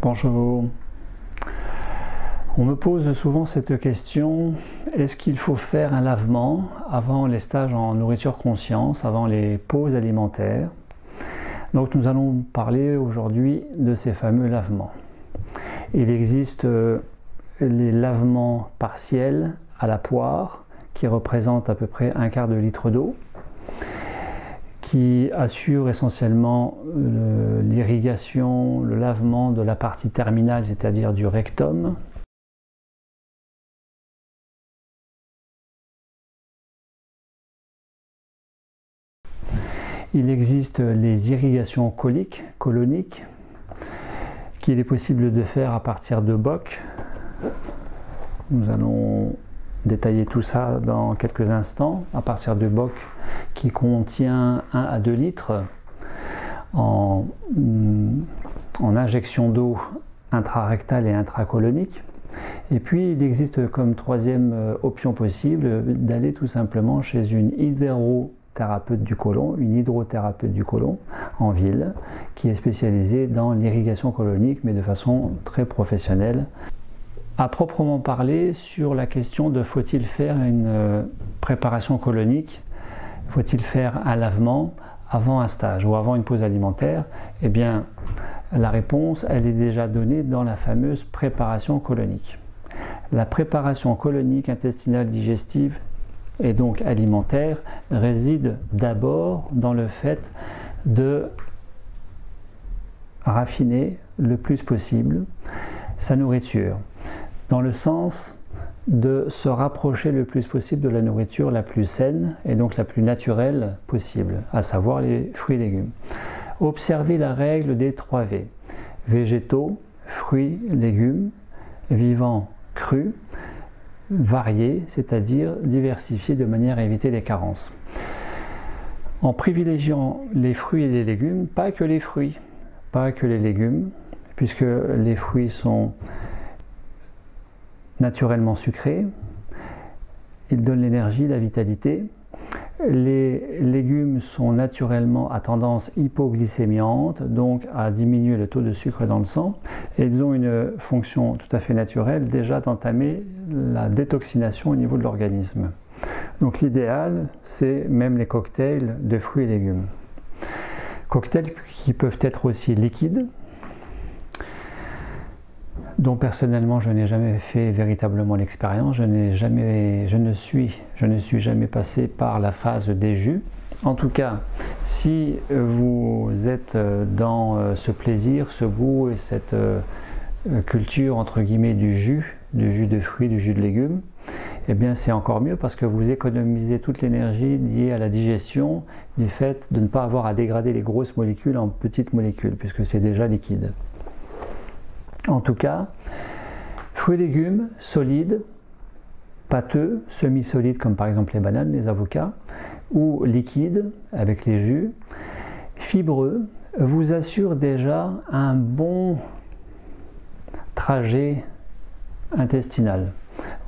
Bonjour. On me pose souvent cette question, est-ce qu'il faut faire un lavement avant les stages en nourriture conscience, avant les pauses alimentaires? Donc nous allons parler aujourd'hui de ces fameux lavements. Il existe les lavements partiels à la poire qui représentent à peu près 1/4 de litre d'eau, qui assure essentiellement l'irrigation, le lavement de la partie terminale, c'est-à-dire du rectum. Il existe les irrigations coloniques, qu'il est possible de faire à partir de bocs. Nous allons détailler tout ça dans quelques instants, à partir de bocs qui contient 1 à 2 litres en injection d'eau intrarectale et intracolonique. Et puis il existe comme troisième option possible d'aller tout simplement chez une hydrothérapeute du côlon en ville, qui est spécialisée dans l'irrigation colonique, mais de façon très professionnelle. À proprement parler, sur la question de faut-il faire une préparation colonique, faut-il faire un lavement avant un stage ou avant une pause alimentaire, eh bien la réponse elle est déjà donnée dans la fameuse préparation colonique. La préparation colonique intestinale digestive et donc alimentaire réside d'abord dans le fait de raffiner le plus possible sa nourriture, dans le sens de se rapprocher le plus possible de la nourriture la plus saine et donc la plus naturelle possible, à savoir les fruits et légumes. Observez la règle des 3 V: végétaux, fruits, légumes, vivants, crus, variés, c'est-à-dire diversifiés de manière à éviter les carences. En privilégiant les fruits et les légumes, pas que les fruits, pas que les légumes, puisque les fruits sont naturellement sucrés, ils donnent l'énergie, la vitalité. Les légumes sont naturellement à tendance hypoglycémiante, donc à diminuer le taux de sucre dans le sang, et ils ont une fonction tout à fait naturelle déjà d'entamer la détoxination au niveau de l'organisme. Donc l'idéal, c'est même les cocktails de fruits et légumes. Cocktails qui peuvent être aussi liquides, dont personnellement je n'ai jamais fait véritablement l'expérience, je ne suis jamais passé par la phase des jus. En tout cas, si vous êtes dans ce plaisir, ce goût et cette culture entre guillemets du jus de fruits, du jus de légumes, eh bien c'est encore mieux parce que vous économisez toute l'énergie liée à la digestion du fait de ne pas avoir à dégrader les grosses molécules en petites molécules puisque c'est déjà liquide. En tout cas, fruits et légumes solides, pâteux, semi-solides comme par exemple les bananes, les avocats, ou liquides avec les jus, fibreux, vous assurent déjà un bon trajet intestinal.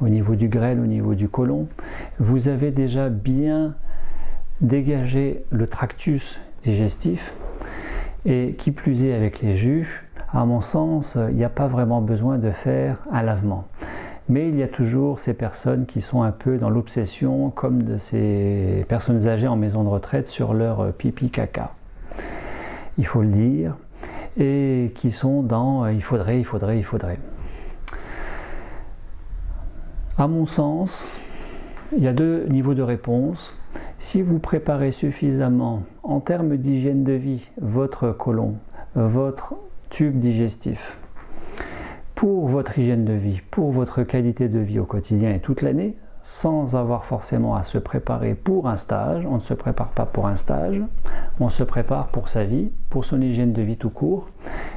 Au niveau du grêle, au niveau du côlon, vous avez déjà bien dégagé le tractus digestif et qui plus est avec les jus, à mon sens, il n'y a pas vraiment besoin de faire un lavement. Mais il y a toujours ces personnes qui sont un peu dans l'obsession, comme de ces personnes âgées en maison de retraite, sur leur pipi caca. Il faut le dire. Et qui sont dans il faudrait. À mon sens, il y a 2 niveaux de réponse. Si vous préparez suffisamment en termes d'hygiène de vie votre côlon, votre tube digestif, pour votre hygiène de vie, pour votre qualité de vie au quotidien et toute l'année, sans avoir forcément à se préparer pour un stage. On ne se prépare pas pour un stage, on se prépare pour sa vie, pour son hygiène de vie tout court.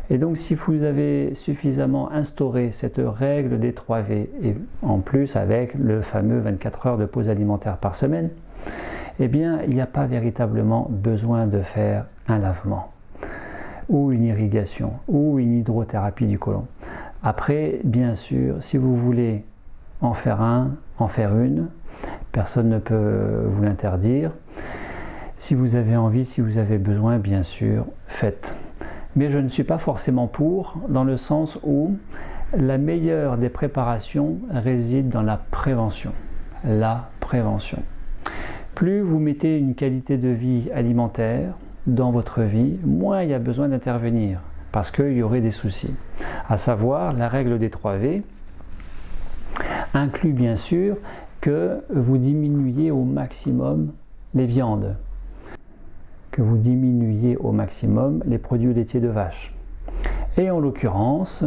Et donc si vous avez suffisamment instauré cette règle des 3 V, et en plus avec le fameux 24 heures de pause alimentaire par semaine, eh bien il n'y a pas véritablement besoin de faire un lavement ou une irrigation ou une hydrothérapie du côlon. Après, bien sûr, si vous voulez en faire une, personne ne peut vous l'interdire. Si vous avez envie, si vous avez besoin, bien sûr, faites. mais je ne suis pas forcément pour, dans le sens où la meilleure des préparations réside dans la prévention. La prévention. Plus vous mettez une qualité de vie alimentaire dans votre vie, moins il y a besoin d'intervenir, parce qu'il y aurait des soucis. À savoir, la règle des 3V inclut bien sûr que vous diminuiez au maximum les viandes, que vous diminuiez au maximum les produits laitiers de vache. Et en l'occurrence,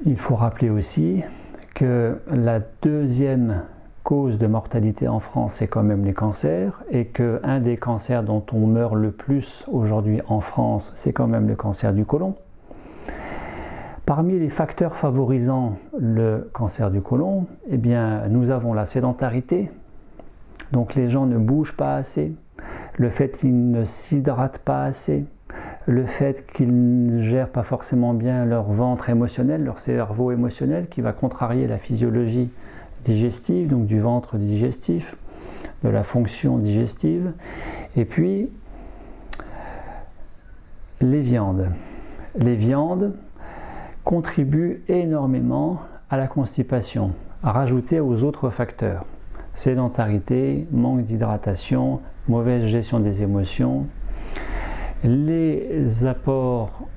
il faut rappeler aussi que la deuxième cause de mortalité en France, c'est quand même les cancers, et qu'un des cancers dont on meurt le plus aujourd'hui en France, c'est quand même le cancer du côlon. Parmi les facteurs favorisant le cancer du côlon, eh bien, nous avons la sédentarité, donc les gens ne bougent pas assez, le fait qu'ils ne s'hydratent pas assez, le fait qu'ils ne gèrent pas forcément bien leur ventre émotionnel, leur cerveau émotionnel, qui va contrarier la physiologie digestive, donc du ventre digestif, de la fonction digestive, et puis les viandes. Les viandes contribuent énormément à la constipation, à rajouter aux autres facteurs. Sédentarité, manque d'hydratation, mauvaise gestion des émotions. Les apports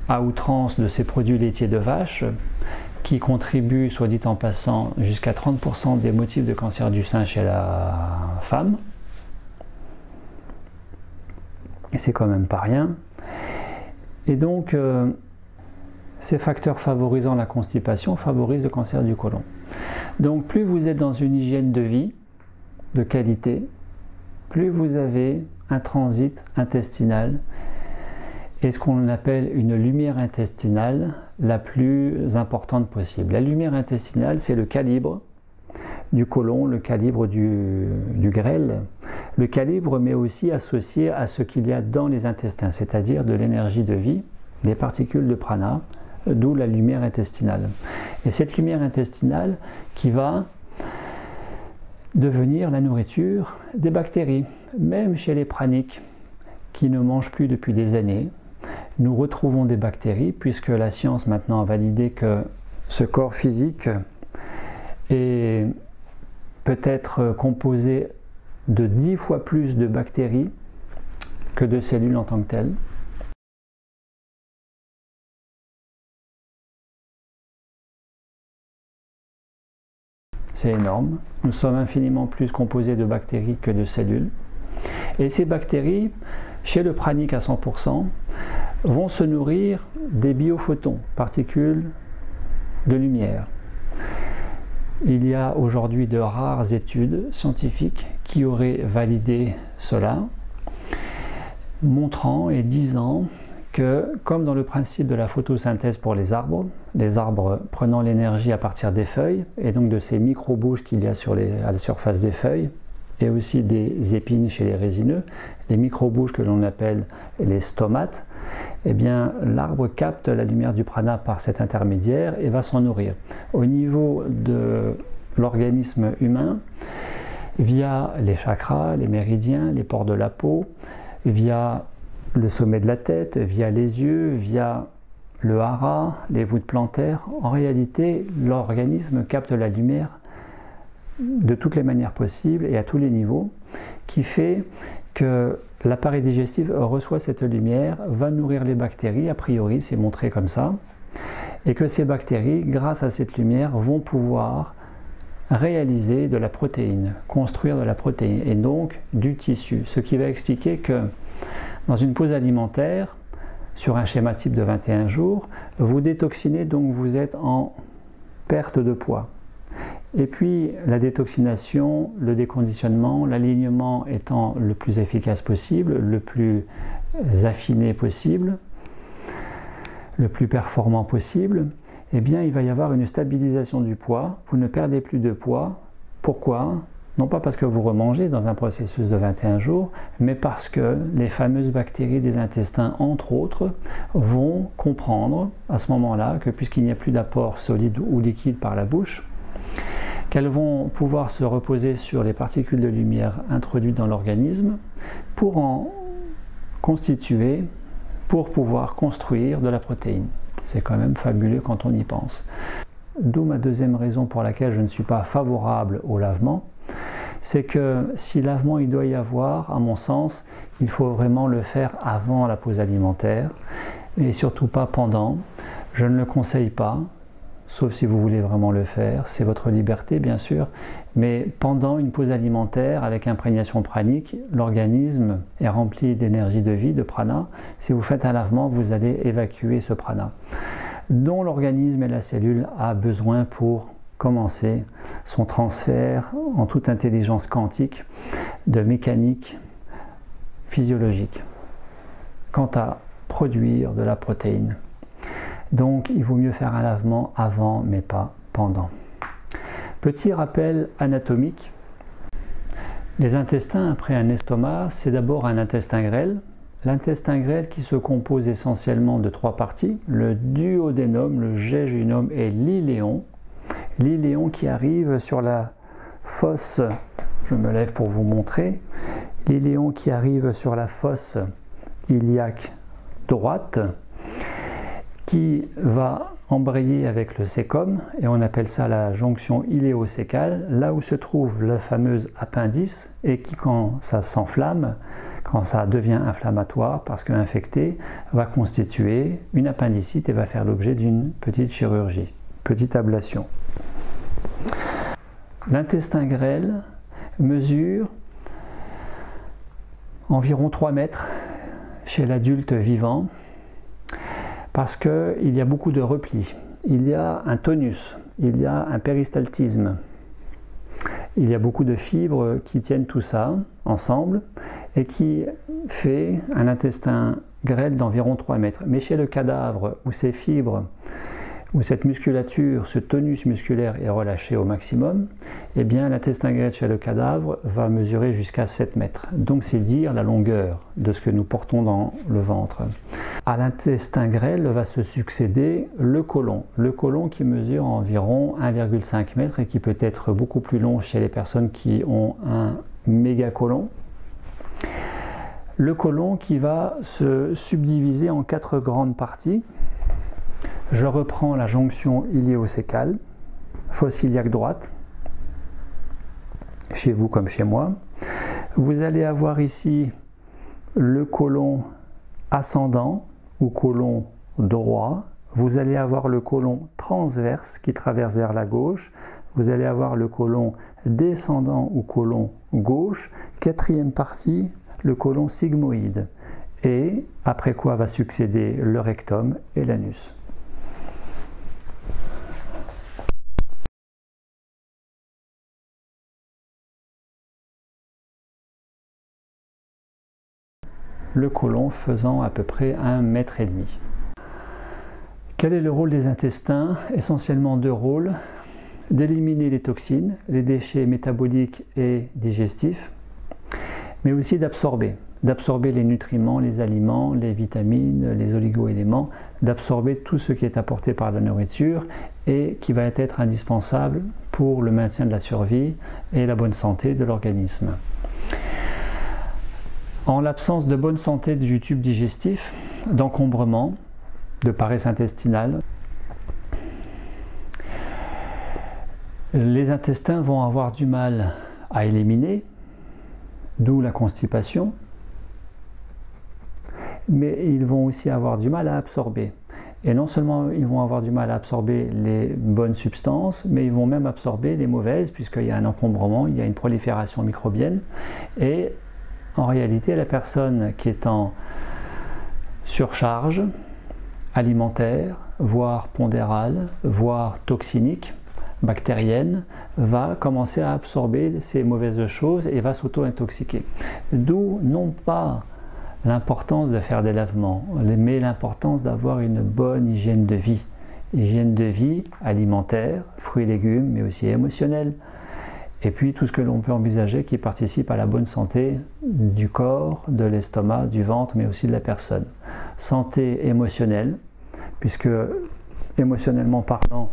à outrance de ces produits laitiers de vache qui contribuent, soit dit en passant, jusqu'à 30% des motifs de cancer du sein chez la femme. Et c'est quand même pas rien. Et donc, ces facteurs favorisant la constipation favorisent le cancer du côlon. Donc, plus vous êtes dans une hygiène de vie de qualité, plus vous avez un transit intestinal et ce qu'on appelle une lumière intestinale la plus importante possible. La lumière intestinale, c'est le calibre du côlon, le calibre du grêle, le calibre mais aussi associé à ce qu'il y a dans les intestins, c'est-à-dire de l'énergie de vie, des particules de prana, d'où la lumière intestinale. Et cette lumière intestinale qui va devenir la nourriture des bactéries. Même chez les praniques qui ne mangent plus depuis des années, nous retrouvons des bactéries puisque la science maintenant a validé que ce corps physique est peut-être composé de 10 fois plus de bactéries que de cellules en tant que telles. C'est énorme. Nous sommes infiniment plus composés de bactéries que de cellules. Et ces bactéries, chez le pranique à 100%, vont se nourrir des biophotons, particules de lumière. Il y a aujourd'hui de rares études scientifiques qui auraient validé cela, montrant et disant que, comme dans le principe de la photosynthèse pour les arbres prenant l'énergie à partir des feuilles, et donc de ces micro-bouches qu'il y a à la surface des feuilles, et aussi des épines chez les résineux, les micro-bouches que l'on appelle les stomates, eh bien l'arbre capte la lumière du prana par cet intermédiaire et va s'en nourrir. Au niveau de l'organisme humain, via les chakras, les méridiens, les pores de la peau, via le sommet de la tête, via les yeux, via le hara, les voûtes plantaires, en réalité l'organisme capte la lumière de toutes les manières possibles et à tous les niveaux, qui fait que l'appareil digestif reçoit cette lumière, va nourrir les bactéries, a priori c'est montré comme ça, et que ces bactéries, grâce à cette lumière, vont pouvoir réaliser de la protéine, construire de la protéine, et donc du tissu, ce qui va expliquer que dans une pause alimentaire, sur un schéma type de 21 jours, vous détoxinez, donc vous êtes en perte de poids. Et puis la détoxination, le déconditionnement, l'alignement étant le plus efficace possible, le plus affiné possible, le plus performant possible, eh bien il va y avoir une stabilisation du poids, vous ne perdez plus de poids. Pourquoi ? Non pas parce que vous remangez dans un processus de 21 jours, mais parce que les fameuses bactéries des intestins, entre autres, vont comprendre à ce moment-là que puisqu'il n'y a plus d'apport solide ou liquide par la bouche, qu'elles vont pouvoir se reposer sur les particules de lumière introduites dans l'organisme pour en constituer pour pouvoir construire de la protéine. C'est quand même fabuleux quand on y pense. D'où ma deuxième raison pour laquelle je ne suis pas favorable au lavement, c'est que si lavement il doit y avoir, à mon sens, il faut vraiment le faire avant la pause alimentaire et surtout pas pendant. Je ne le conseille pas, sauf si vous voulez vraiment le faire, c'est votre liberté bien sûr, mais pendant une pause alimentaire avec imprégnation pranique, l'organisme est rempli d'énergie de vie, de prana. Si vous faites un lavement, vous allez évacuer ce prana, dont l'organisme et la cellule a besoin pour commencer son transfert en toute intelligence quantique de mécanique physiologique quant à produire de la protéine. Donc il vaut mieux faire un lavement avant mais pas pendant. Petit rappel anatomique, les intestins après un estomac, c'est d'abord un intestin grêle. L'intestin grêle qui se compose essentiellement de trois parties, le duodénum, le jejunum et l'iléon. L'iléon qui arrive sur la fosse, je me lève pour vous montrer, l'iléon qui arrive sur la fosse iliaque droite, qui va embrayer avec le cécum, et on appelle ça la jonction iléocécale, là où se trouve le fameux appendice, et qui quand ça s'enflamme, quand ça devient inflammatoire parce qu'infecté, va constituer une appendicite et va faire l'objet d'une petite chirurgie, petite ablation. L'intestin grêle mesure environ 3 mètres chez l'adulte vivant parce qu'il y a beaucoup de replis. Il y a un tonus, il y a un péristaltisme, il y a beaucoup de fibres qui tiennent tout ça ensemble et qui fait un intestin grêle d'environ 3 mètres. Mais chez le cadavre où ces fibres, où cette musculature, ce tonus musculaire est relâché au maximum, eh bien l'intestin grêle chez le cadavre va mesurer jusqu'à 7 mètres. Donc c'est dire la longueur de ce que nous portons dans le ventre. À l'intestin grêle va se succéder le côlon qui mesure environ 1,5 m et qui peut être beaucoup plus long chez les personnes qui ont un mégacolon. Le côlon qui va se subdiviser en 4 grandes parties. Je reprends la jonction iléocécale, fosse iliaque droite, chez vous comme chez moi. Vous allez avoir ici le côlon ascendant ou côlon droit. Vous allez avoir le côlon transverse qui traverse vers la gauche. Vous allez avoir le côlon descendant ou côlon gauche. Quatrième partie, le côlon sigmoïde. Et après quoi va succéder le rectum et l'anus. Le côlon faisant à peu près 1,5 mètre. Quel est le rôle des intestins? Essentiellement 2 rôles. D'éliminer les toxines, les déchets métaboliques et digestifs, mais aussi d'absorber les nutriments, les aliments, les vitamines, les oligo-éléments, d'absorber tout ce qui est apporté par la nourriture et qui va être indispensable pour le maintien de la survie et la bonne santé de l'organisme. En l'absence de bonne santé du tube digestif, d'encombrement, de paresse intestinale, les intestins vont avoir du mal à éliminer, d'où la constipation, mais ils vont aussi avoir du mal à absorber. Et non seulement ils vont avoir du mal à absorber les bonnes substances, mais ils vont même absorber les mauvaises, puisqu'il y a un encombrement, il y a une prolifération microbienne. Et en réalité, la personne qui est en surcharge alimentaire, voire pondérale, voire toxinique, bactérienne, va commencer à absorber ces mauvaises choses et va s'auto-intoxiquer. D'où non pas l'importance de faire des lavements, mais l'importance d'avoir une bonne hygiène de vie. Hygiène de vie alimentaire, fruits et légumes, mais aussi émotionnelle. Et puis tout ce que l'on peut envisager qui participe à la bonne santé du corps, de l'estomac, du ventre, mais aussi de la personne. Santé émotionnelle, puisque émotionnellement parlant,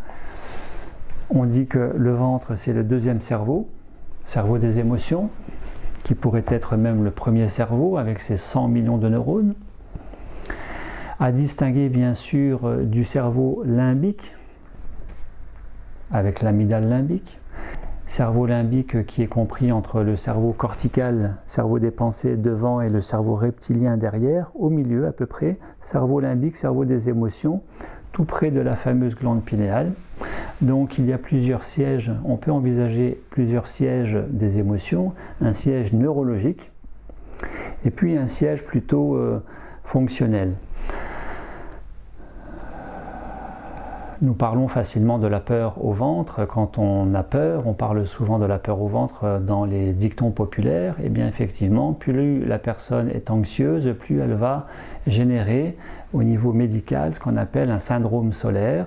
on dit que le ventre c'est le deuxième cerveau, cerveau des émotions, qui pourrait être même le premier cerveau avec ses 100 millions de neurones, à distinguer bien sûr du cerveau limbique, avec l'amygdale limbique, cerveau limbique qui est compris entre le cerveau cortical, cerveau des pensées devant, et le cerveau reptilien derrière, au milieu à peu près, cerveau limbique, cerveau des émotions, tout près de la fameuse glande pinéale. Donc il y a plusieurs sièges, on peut envisager plusieurs sièges des émotions, un siège neurologique et puis un siège plutôt fonctionnel. Nous parlons facilement de la peur au ventre. Quand on a peur, on parle souvent de la peur au ventre dans les dictons populaires. Et bien effectivement, plus la personne est anxieuse, plus elle va générer au niveau médical ce qu'on appelle un syndrome solaire,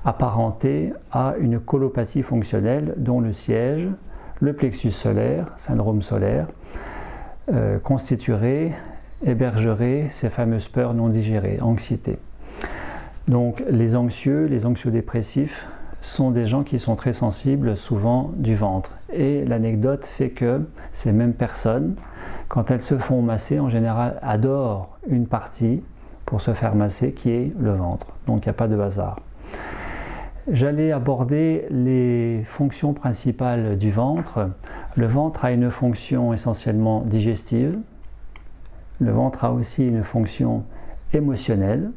apparenté à une colopathie fonctionnelle dont le siège, le plexus solaire, syndrome solaire, constituerait, hébergerait ces fameuses peurs non digérées, anxiété. Donc les anxiodépressifs sont des gens qui sont très sensibles souvent du ventre. Et l'anecdote fait que ces mêmes personnes, quand elles se font masser, en général adorent une partie pour se faire masser qui est le ventre. Donc il n'y a pas de hasard. J'allais aborder les fonctions principales du ventre. Le ventre a une fonction essentiellement digestive. Le ventre a aussi une fonction émotionnelle.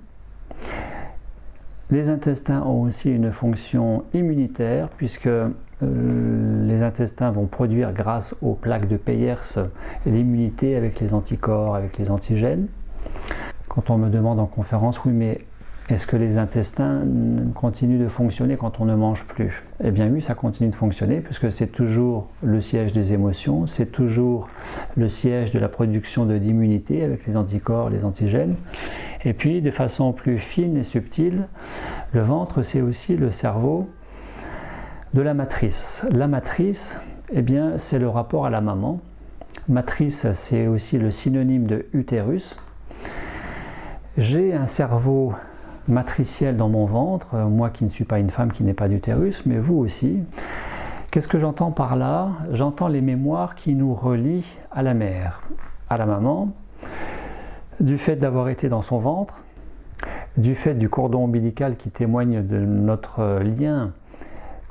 Les intestins ont aussi une fonction immunitaire puisque les intestins vont produire grâce aux plaques de Peyers l'immunité avec les anticorps, avec les antigènes. Quand on me demande en conférence, oui mais est-ce que les intestins continuent de fonctionner quand on ne mange plus? Eh bien oui, ça continue de fonctionner puisque c'est toujours le siège des émotions, c'est toujours le siège de la production de l'immunité avec les anticorps, les antigènes. Et puis de façon plus fine et subtile, le ventre c'est aussi le cerveau de la matrice. La matrice, eh bien c'est le rapport à la maman. Matrice c'est aussi le synonyme de utérus. J'ai un cerveau matriciel dans mon ventre, moi qui ne suis pas une femme qui n'ai pas d'utérus, mais vous aussi. Qu'est-ce que j'entends par là? J'entends les mémoires qui nous relient à la mère, à la maman, du fait d'avoir été dans son ventre, du fait du cordon ombilical qui témoigne de notre lien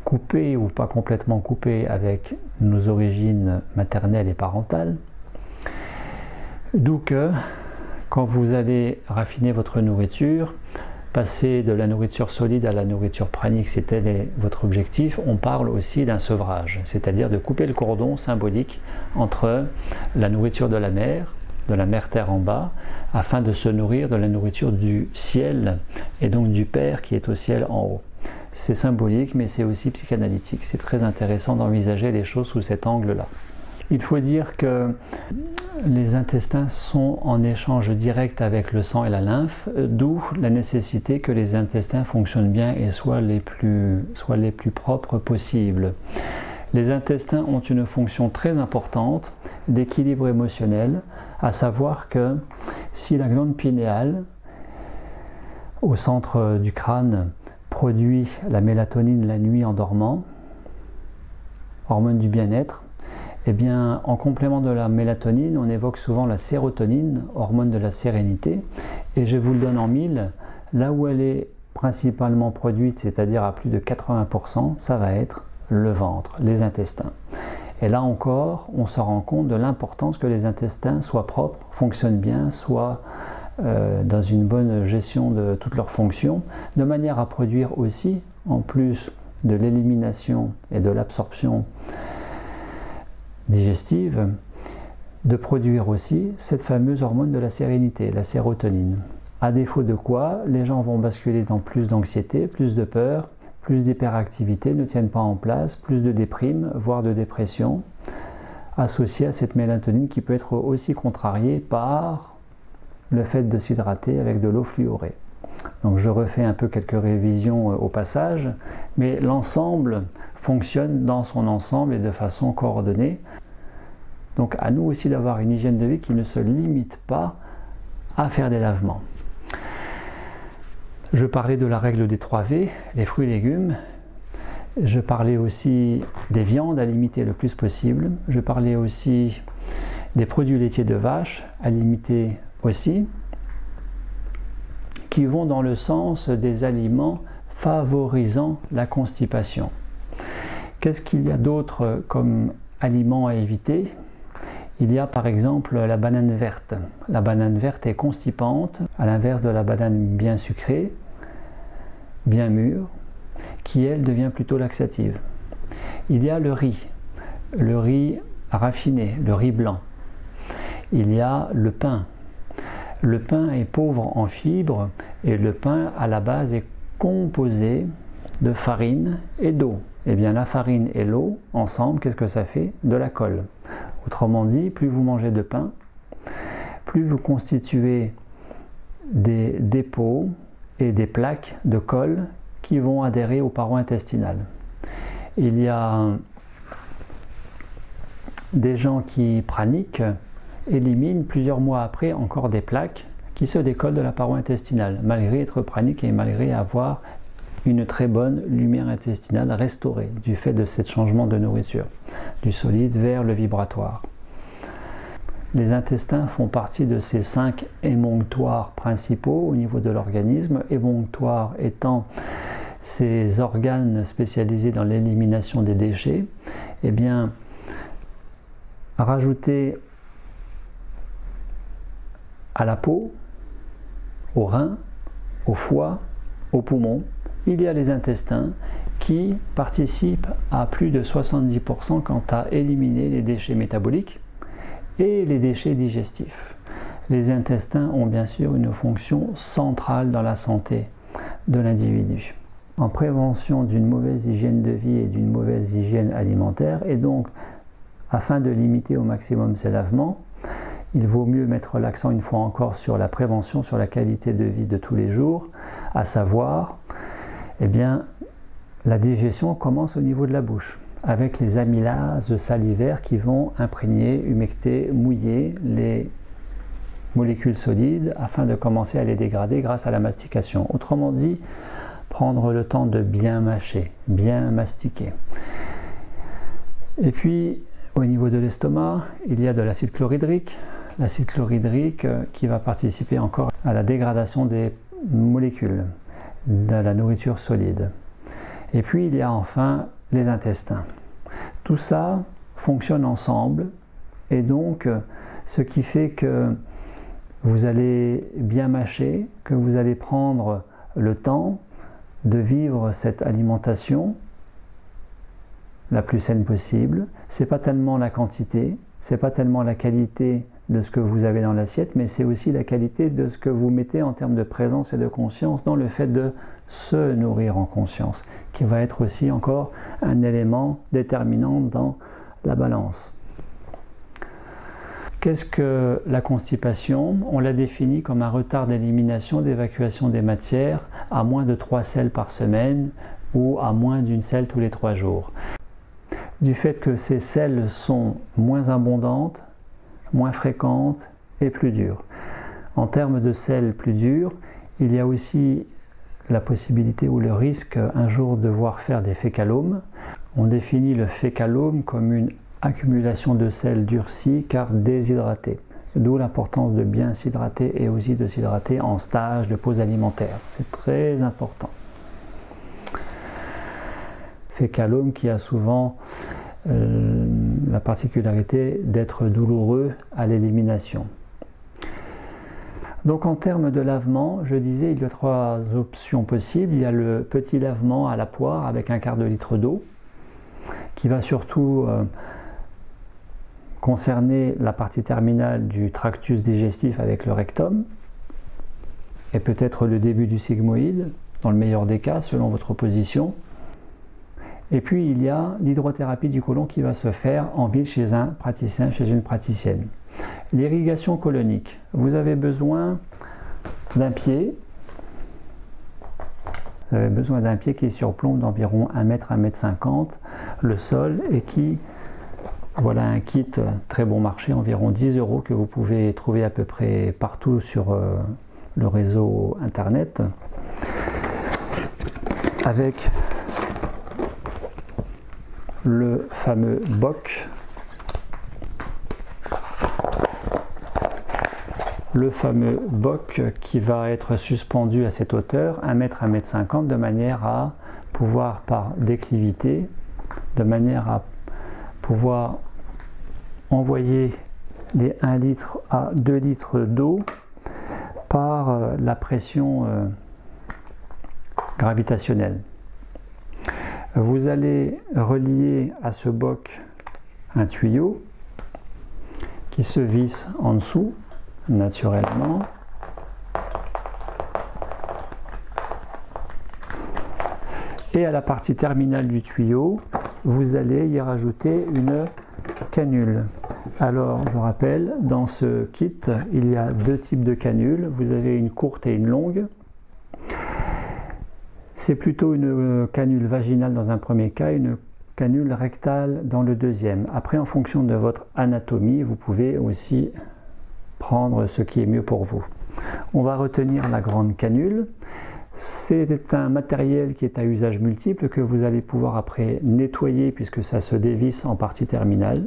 coupé ou pas complètement coupé avec nos origines maternelles et parentales. D'où que, quand vous allez raffiner votre nourriture, passer de la nourriture solide à la nourriture pranique, c'était votre objectif, on parle aussi d'un sevrage, c'est-à-dire de couper le cordon symbolique entre la nourriture de la mer terre en bas, afin de se nourrir de la nourriture du ciel, et donc du Père qui est au ciel en haut. C'est symbolique, mais c'est aussi psychanalytique. C'est très intéressant d'envisager les choses sous cet angle-là. Il faut dire que les intestins sont en échange direct avec le sang et la lymphe, d'où la nécessité que les intestins fonctionnent bien et soient les plus propres possibles. Les intestins ont une fonction très importante d'équilibre émotionnel, à savoir que si la glande pinéale, au centre du crâne, produit la mélatonine la nuit en dormant, hormone du bien-être, eh bien, en complément de la mélatonine, on évoque souvent la sérotonine, hormone de la sérénité, et je vous le donne en mille, là où elle est principalement produite, c'est-à-dire à plus de 80%, ça va être le ventre, les intestins. Et là encore, on se rend compte de l'importance que les intestins soient propres, fonctionnent bien, soient dans une bonne gestion de toutes leurs fonctions, de manière à produire aussi, en plus de l'élimination et de l'absorption digestive, de produire aussi cette fameuse hormone de la sérénité, la sérotonine. À défaut de quoi, les gens vont basculer dans plus d'anxiété, plus de peur, plus d'hyperactivité, ne tiennent pas en place, plus de déprime, voire de dépression, associée à cette mélatonine qui peut être aussi contrariée par le fait de s'hydrater avec de l'eau fluorée. Donc je refais un peu quelques révisions au passage, mais l'ensemble fonctionne dans son ensemble et de façon coordonnée. Donc à nous aussi d'avoir une hygiène de vie qui ne se limite pas à faire des lavements. Je parlais de la règle des 3 V, les fruits et légumes. Je parlais aussi des viandes à limiter le plus possible. Je parlais aussi des produits laitiers de vache, à limiter aussi, qui vont dans le sens des aliments favorisant la constipation. Qu'est-ce qu'il y a d'autre comme aliments à éviter? Il y a par exemple la banane verte. La banane verte est constipante, à l'inverse de la banane bien sucrée, bien mûre, qui elle devient plutôt laxative. Il y a le riz raffiné, le riz blanc. Il y a le pain. Le pain est pauvre en fibres et le pain à la base est composé de farine et d'eau. Et bien la farine et l'eau ensemble, qu'est-ce que ça fait? De la colle. Autrement dit, plus vous mangez de pain, plus vous constituez des dépôts et des plaques de colle qui vont adhérer aux parois intestinales. Il y a des gens qui praniquent, éliminent plusieurs mois après encore des plaques qui se décollent de la paroi intestinale, malgré être pranique et malgré avoir une très bonne lumière intestinale restaurée du fait de ce changement de nourriture, du solide vers le vibratoire. Les intestins font partie de ces 5 émonctoires principaux au niveau de l'organisme, émonctoires étant ces organes spécialisés dans l'élimination des déchets. Eh bien, rajouter à la peau, aux reins, au foie, aux poumons, il y a les intestins qui participent à plus de 70% quant à éliminer les déchets métaboliques et les déchets digestifs. Les intestins ont bien sûr une fonction centrale dans la santé de l'individu. En prévention d'une mauvaise hygiène de vie et d'une mauvaise hygiène alimentaire, et donc afin de limiter au maximum ces lavements, il vaut mieux mettre l'accent une fois encore sur la prévention, sur la qualité de vie de tous les jours, à savoir, eh bien, la digestion commence au niveau de la bouche, avec les amylases salivaires qui vont imprégner, humecter, mouiller les molécules solides afin de commencer à les dégrader grâce à la mastication. Autrement dit, prendre le temps de bien mâcher, bien mastiquer. Et puis, au niveau de l'estomac, il y a de l'acide chlorhydrique. L'acide chlorhydrique qui va participer encore à la dégradation des molécules de la nourriture solide. Et puis il y a enfin les intestins. Tout ça fonctionne ensemble et donc ce qui fait que vous allez bien mâcher, que vous allez prendre le temps de vivre cette alimentation la plus saine possible. C'est pas tellement la quantité, c'est pas tellement la qualité de ce que vous avez dans l'assiette, mais c'est aussi la qualité de ce que vous mettez en termes de présence et de conscience dans le fait de se nourrir en conscience, qui va être aussi encore un élément déterminant dans la balance. Qu'est-ce que la constipation? On la définit comme un retard d'élimination, d'évacuation des matières à moins de 3 selles par semaine ou à moins d'une selle tous les 3 jours. Du fait que ces selles sont moins abondantes, moins fréquentes et plus dures. En termes de selles plus dures, il y a aussi la possibilité ou le risque un jour de voir faire des fécalomes. On définit le fécalome comme une accumulation de sels durcis car déshydratées. D'où l'importance de bien s'hydrater et aussi de s'hydrater en stage de pause alimentaire. C'est très important. Fécalome qui a souvent la particularité d'être douloureux à l'élimination. Donc en termes de lavement, je disais, il y a 3 options possibles. Il y a le petit lavement à la poire avec 1/4 de litre d'eau qui va surtout concerner la partie terminale du tractus digestif avec le rectum et peut-être le début du sigmoïde, dans le meilleur des cas, selon votre position. Et puis il y a l'hydrothérapie du côlon qui va se faire en ville chez un praticien, chez une praticienne. L'irrigation colonique. Vous avez besoin d'un pied. Vous avez besoin d'un pied qui surplombe d'environ 1 mètre, 1 mètre 50 le sol et qui, voilà un kit très bon marché, environ 10 € que vous pouvez trouver à peu près partout sur le réseau internet. Avec le fameux boc le fameux boc qui va être suspendu à cette hauteur, 1 m, 1 m 50, de manière à pouvoir, par déclivité, de manière à pouvoir envoyer les 1 litre à 2 litres d'eau par la pression gravitationnelle. Vous allez relier à ce boc un tuyau qui se visse en dessous naturellement. Et à la partie terminale du tuyau, vous allez y rajouter une canule. Alors, je rappelle, dans ce kit, il y a 2 types de canules. Vous avez une courte et une longue. C'est plutôt une canule vaginale dans un premier cas, une canule rectale dans le deuxième. Après, en fonction de votre anatomie, vous pouvez aussi prendre ce qui est mieux pour vous. On va retenir la grande canule. C'est un matériel qui est à usage multiple que vous allez pouvoir après nettoyer puisque ça se dévisse en partie terminale.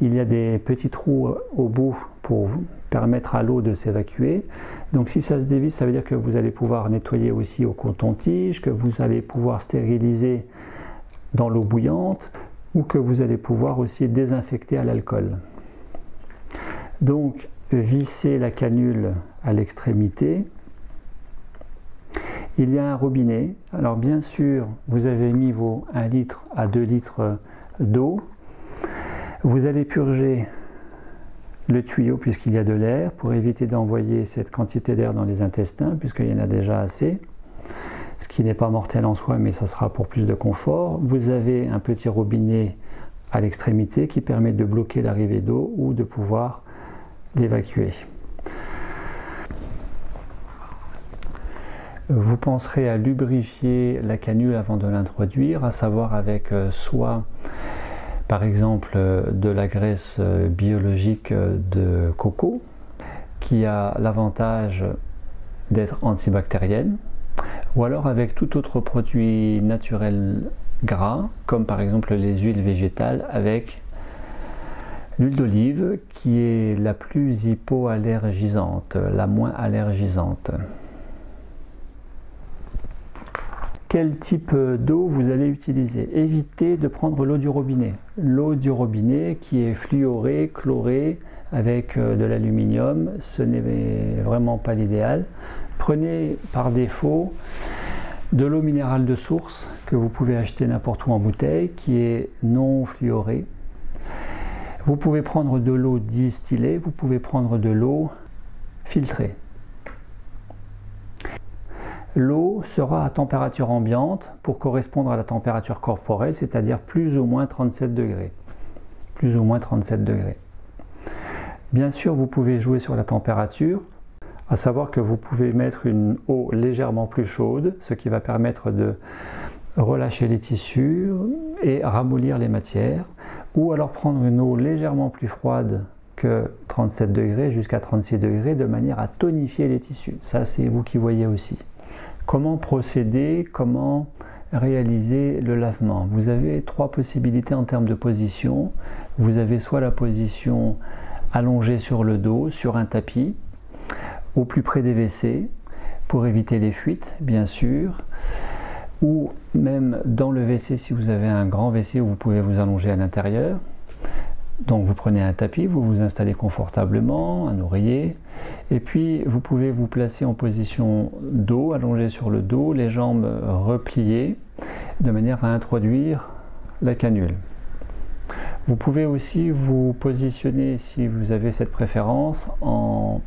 Il y a des petits trous au bout pour permettre à l'eau de s'évacuer. Donc si ça se dévisse, ça veut dire que vous allez pouvoir nettoyer aussi au coton-tige, que vous allez pouvoir stériliser dans l'eau bouillante ou que vous allez pouvoir aussi désinfecter à l'alcool. Donc vissez la canule à l'extrémité. Il y a un robinet. Alors bien sûr, vous avez mis vos 1 litre à 2 litres d'eau. Vous allez purger le tuyau puisqu'il y a de l'air pour éviter d'envoyer cette quantité d'air dans les intestins puisqu'il y en a déjà assez. Ce qui n'est pas mortel en soi, mais ça sera pour plus de confort. Vous avez un petit robinet à l'extrémité qui permet de bloquer l'arrivée d'eau ou de pouvoir l'évacuer. Vous penserez à lubrifier la canule avant de l'introduire, à savoir avec soit par exemple de la graisse biologique de coco qui a l'avantage d'être antibactérienne, ou alors avec tout autre produit naturel gras comme par exemple les huiles végétales avec l'huile d'olive qui est la plus hypoallergisante, la moins allergisante. Quel type d'eau vous allez utiliser? Évitez de prendre l'eau du robinet. L'eau du robinet qui est fluorée, chlorée, avec de l'aluminium, ce n'est vraiment pas l'idéal. Prenez par défaut de l'eau minérale de source que vous pouvez acheter n'importe où en bouteille, qui est non fluorée. Vous pouvez prendre de l'eau distillée, vous pouvez prendre de l'eau filtrée. L'eau sera à température ambiante pour correspondre à la température corporelle, c'est-à-dire plus ou moins 37 degrés. Plus ou moins 37 degrés. Bien sûr, vous pouvez jouer sur la température, à savoir que vous pouvez mettre une eau légèrement plus chaude, ce qui va permettre de relâcher les tissus et ramollir les matières, ou alors prendre une eau légèrement plus froide que 37 degrés jusqu'à 36 degrés de manière à tonifier les tissus. Ça, c'est vous qui voyez aussi. Comment procéder, comment réaliser le lavement? Vous avez 3 possibilités en termes de position. Vous avez soit la position allongée sur le dos, sur un tapis, au plus près des WC, pour éviter les fuites, bien sûr, ou même dans le WC si vous avez un grand WC où vous pouvez vous allonger à l'intérieur. Donc vous prenez un tapis, vous vous installez confortablement, un oreiller, et puis vous pouvez vous placer en position dos, allongé sur le dos, les jambes repliées, de manière à introduire la canule. Vous pouvez aussi vous positionner, si vous avez cette préférence, en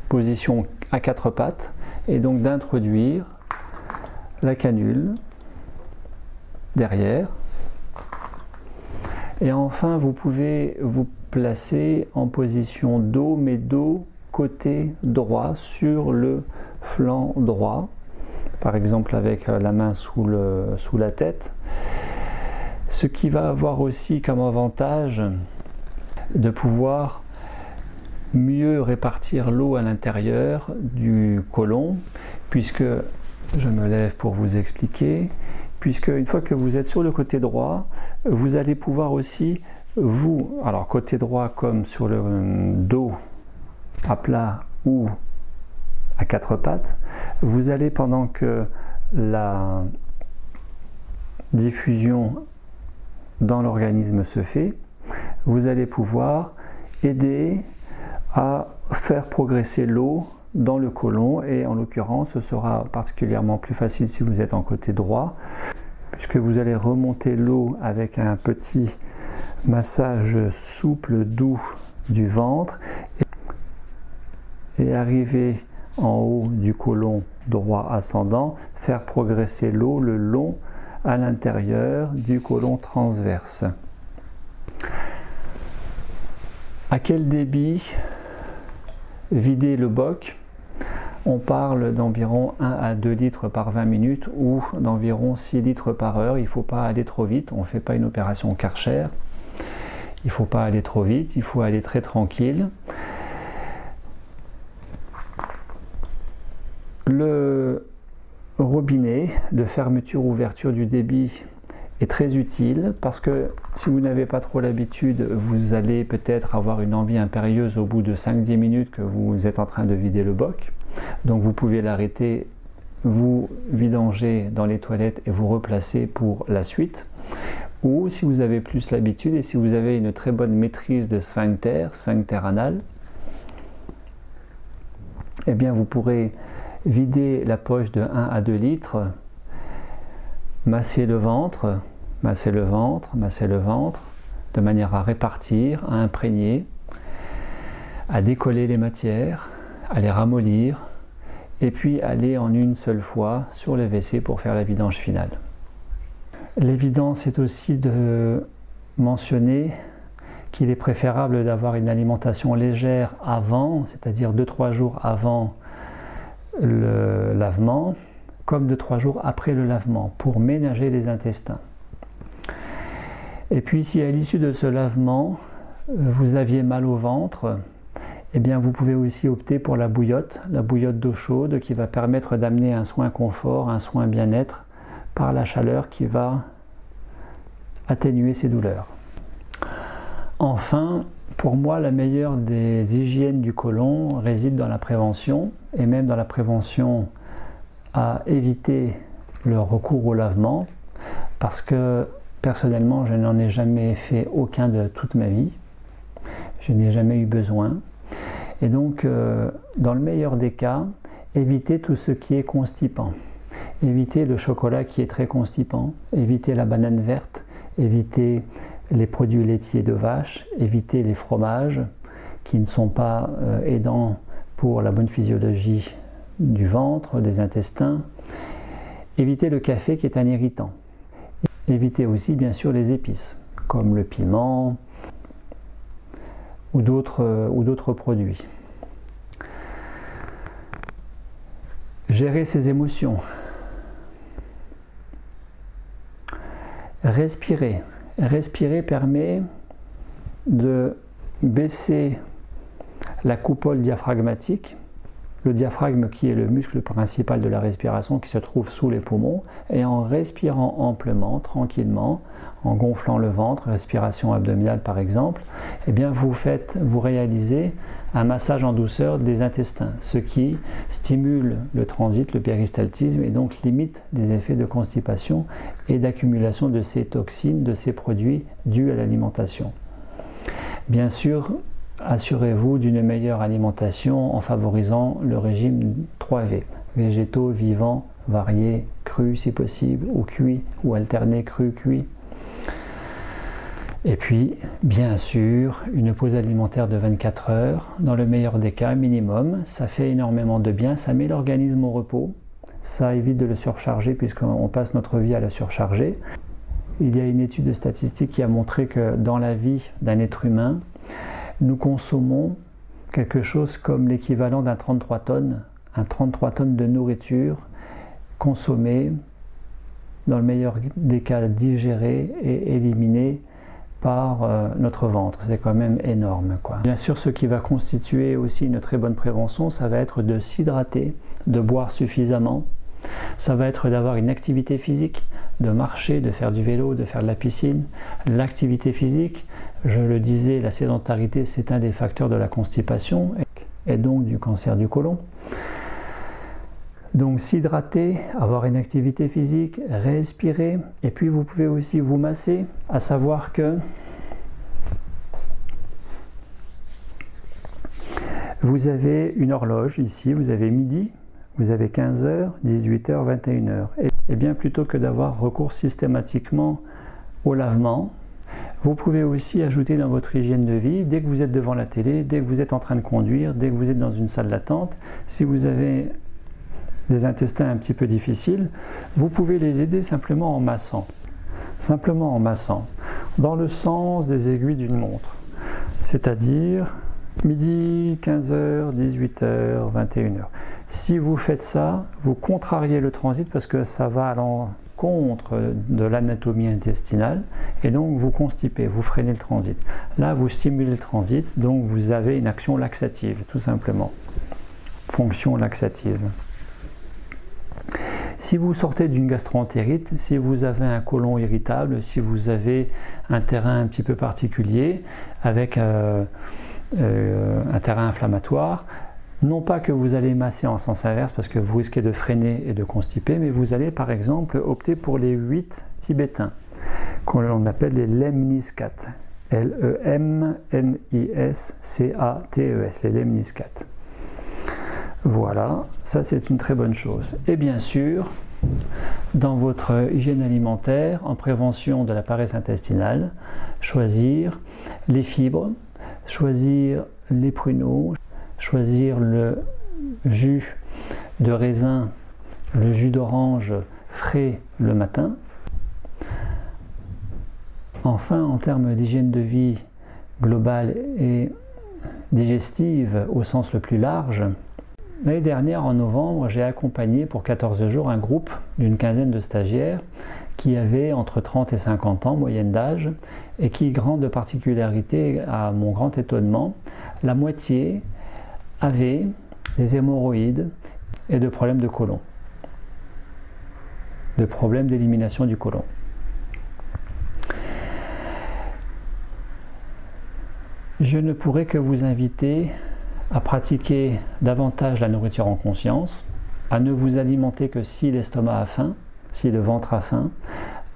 position à 4 pattes, et donc d'introduire la canule derrière. Et enfin, vous pouvez vous placer en position dos, mais dos côté droit, sur le flanc droit, par exemple avec la main sous la tête, ce qui va avoir aussi comme avantage de pouvoir mieux répartir l'eau à l'intérieur du côlon, puisque, je me lève pour vous expliquer, puisque une fois que vous êtes sur le côté droit, vous allez pouvoir aussi vous, alors côté droit comme sur le dos à plat ou à quatre pattes, vous allez, pendant que la diffusion dans l'organisme se fait, vous allez pouvoir aider à faire progresser l'eau dans le côlon, et en l'occurrence ce sera particulièrement plus facile si vous êtes en côté droit, puisque vous allez remonter l'eau avec un petit massage souple, doux du ventre, et arriver en haut du côlon droit ascendant, faire progresser l'eau le long à l'intérieur du côlon transverse. À quel débit vider le boc? On parle d'environ 1 à 2 litres par 20 minutes ou d'environ 6 litres par heure. Il ne faut pas aller trop vite, on ne fait pas une opération Karcher. Il ne faut pas aller trop vite, il faut aller très tranquille. Le robinet de fermeture-ouverture du débit est très utile, parce que si vous n'avez pas trop l'habitude, vous allez peut-être avoir une envie impérieuse au bout de 5-10 minutes que vous êtes en train de vider le boc. Donc vous pouvez l'arrêter, vous vidanger dans les toilettes et vous replacer pour la suite. Ou si vous avez plus l'habitude et si vous avez une très bonne maîtrise de sphincter anal, eh bien vous pourrez vider la poche de 1 à 2 litres, masser le ventre, masser le ventre, masser le ventre, de manière à répartir, à imprégner, à décoller les matières, à les ramollir, et puis aller en une seule fois sur le WC pour faire la vidange finale. L'évidence est aussi de mentionner qu'il est préférable d'avoir une alimentation légère avant, c'est-à-dire 2-3 jours avant le lavement, comme 2-3 jours après le lavement, pour ménager les intestins. Et puis si à l'issue de ce lavement, vous aviez mal au ventre, eh bien vous pouvez aussi opter pour la bouillotte d'eau chaude, qui va permettre d'amener un soin confort, un soin bien-être par la chaleur qui va atténuer ces douleurs. Enfin, pour moi, la meilleure des hygiènes du côlon réside dans la prévention, et même dans la prévention à éviter le recours au lavement, parce que personnellement, je n'en ai jamais fait aucun de toute ma vie. Je n'ai jamais eu besoin. Et donc, dans le meilleur des cas, évitez tout ce qui est constipant. Évitez le chocolat qui est très constipant, évitez la banane verte, évitez les produits laitiers de vache, évitez les fromages qui ne sont pas aidants pour la bonne physiologie du ventre, des intestins. Évitez le café qui est un irritant. Évitez aussi bien sûr les épices, comme le piment ou d'autres produits. Gérer ses émotions. Respirer. Respirer permet de baisser la coupole diaphragmatique, le diaphragme qui est le muscle principal de la respiration qui se trouve sous les poumons, et en respirant amplement, tranquillement, en gonflant le ventre, respiration abdominale par exemple, eh bien vous réalisez un massage en douceur des intestins, ce qui stimule le transit, le péristaltisme, et donc limite les effets de constipation et d'accumulation de ces toxines, de ces produits dus à l'alimentation. Bien sûr, assurez-vous d'une meilleure alimentation en favorisant le régime 3V, végétaux, vivants, variés, crus si possible, ou cuits, ou alternés cru-cuit. Et puis, bien sûr, une pause alimentaire de 24 heures, dans le meilleur des cas, minimum. Ça fait énormément de bien, ça met l'organisme au repos, ça évite de le surcharger puisqu'on passe notre vie à le surcharger. Il y a une étude statistique qui a montré que dans la vie d'un être humain, nous consommons quelque chose comme l'équivalent d'un 33 tonnes de nourriture consommée, dans le meilleur des cas digérée et éliminée par notre ventre. C'est quand même énorme, quoi. Bien sûr, ce qui va constituer aussi une très bonne prévention, ça va être de s'hydrater, de boire suffisamment. Ça va être d'avoir une activité physique, de marcher, de faire du vélo, de faire de la piscine. L'activité physique Je le disais, la sédentarité, c'est un des facteurs de la constipation et donc du cancer du côlon. Donc s'hydrater, avoir une activité physique, respirer, et puis vous pouvez aussi vous masser, à savoir que vous avez une horloge ici, vous avez midi, vous avez 15h, 18h, 21h. Et bien plutôt que d'avoir recours systématiquement au lavement, vous pouvez aussi ajouter dans votre hygiène de vie, dès que vous êtes devant la télé, dès que vous êtes en train de conduire, dès que vous êtes dans une salle d'attente, si vous avez des intestins un petit peu difficiles, vous pouvez les aider simplement en massant. Simplement en massant, dans le sens des aiguilles d'une montre. C'est-à-dire midi, 15h, 18h, 21h. Si vous faites ça, vous contrariez le transit parce que ça va à l'encontre de l'anatomie intestinale et donc vous constipez, vous freinez le transit. Là, vous stimulez le transit, donc vous avez une action laxative, tout simplement. Fonction laxative. Si vous sortez d'une gastro-entérite, si vous avez un côlon irritable, si vous avez un terrain un petit peu particulier avec un terrain inflammatoire, non pas que vous allez masser en sens inverse parce que vous risquez de freiner et de constiper, mais vous allez par exemple opter pour les 8 tibétains, qu'on appelle les lemniscates. L-E-M-N-I-S-C-A-T-E-S, les lemniscates. Voilà, ça c'est une très bonne chose. Et bien sûr, dans votre hygiène alimentaire, en prévention de la paresse intestinale, choisir les fibres, choisir les pruneaux, choisir le jus de raisin, le jus d'orange frais le matin. Enfin, en termes d'hygiène de vie globale et digestive au sens le plus large, l'année dernière, en novembre, j'ai accompagné pour 14 jours un groupe d'une quinzaine de stagiaires qui avaient entre 30 et 50 ans, moyenne d'âge, et qui, grande particularité, à mon grand étonnement, la moitié avait des hémorroïdes et de problèmes de côlon, de problèmes d'élimination du côlon. Je ne pourrais que vous inviter à pratiquer davantage la nourriture en conscience, à ne vous alimenter que si l'estomac a faim, si le ventre a faim,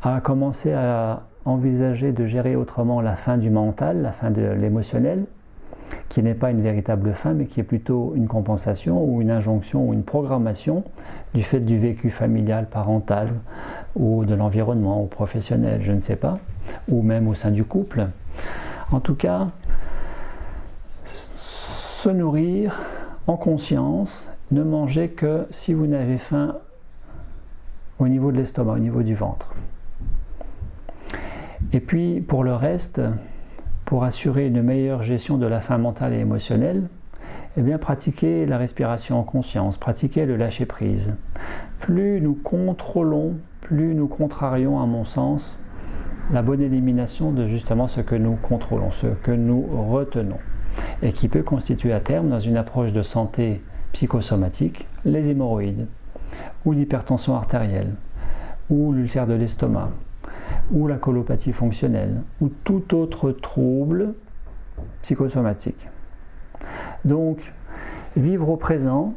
à commencer à envisager de gérer autrement la faim du mental, la faim de l'émotionnel, qui n'est pas une véritable faim, mais qui est plutôt une compensation ou une injonction ou une programmation du fait du vécu familial, parental ou de l'environnement ou professionnel, je ne sais pas, ou même au sein du couple. En tout cas, se nourrir en conscience, ne manger que si vous n'avez faim au niveau de l'estomac, au niveau du ventre. Et puis pour le reste, pour assurer une meilleure gestion de la faim mentale et émotionnelle, eh bien pratiquez la respiration en conscience, pratiquez le lâcher-prise. Plus nous contrôlons, plus nous contrarions à mon sens la bonne élimination de justement ce que nous contrôlons, ce que nous retenons, et qui peut constituer à terme, dans une approche de santé psychosomatique, les hémorroïdes, ou l'hypertension artérielle, ou l'ulcère de l'estomac, ou la colopathie fonctionnelle, ou tout autre trouble psychosomatique. Donc, vivre au présent,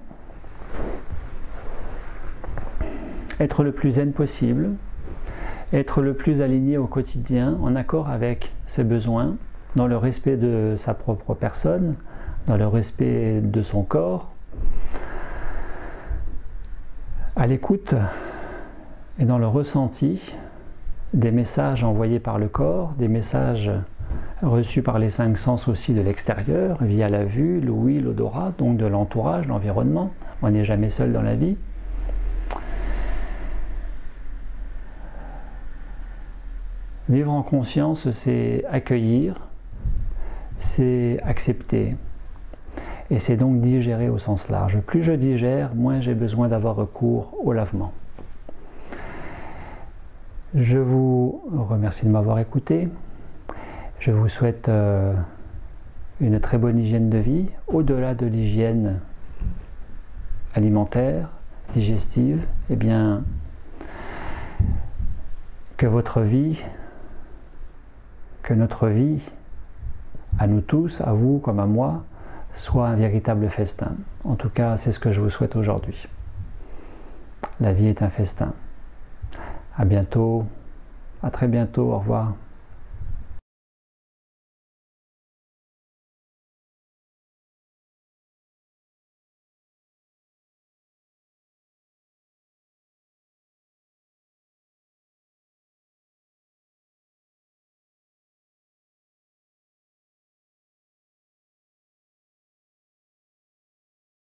être le plus zen possible, être le plus aligné au quotidien, en accord avec ses besoins, dans le respect de sa propre personne, dans le respect de son corps, à l'écoute et dans le ressenti des messages envoyés par le corps, des messages reçus par les 5 sens aussi de l'extérieur, via la vue, l'ouïe, l'odorat, donc de l'entourage, l'environnement. On n'est jamais seul dans la vie. Vivre en conscience, c'est accueillir, c'est accepter, et c'est donc digérer au sens large. Plus je digère, moins j'ai besoin d'avoir recours au lavement. Je vous remercie de m'avoir écouté. Je vous souhaite une très bonne hygiène de vie, au-delà de l'hygiène alimentaire, digestive. Eh bien, que votre vie, que notre vie à nous tous, à vous comme à moi, soit un véritable festin. En tout cas, c'est ce que je vous souhaite aujourd'hui. La vie est un festin. À bientôt, à très bientôt, au revoir.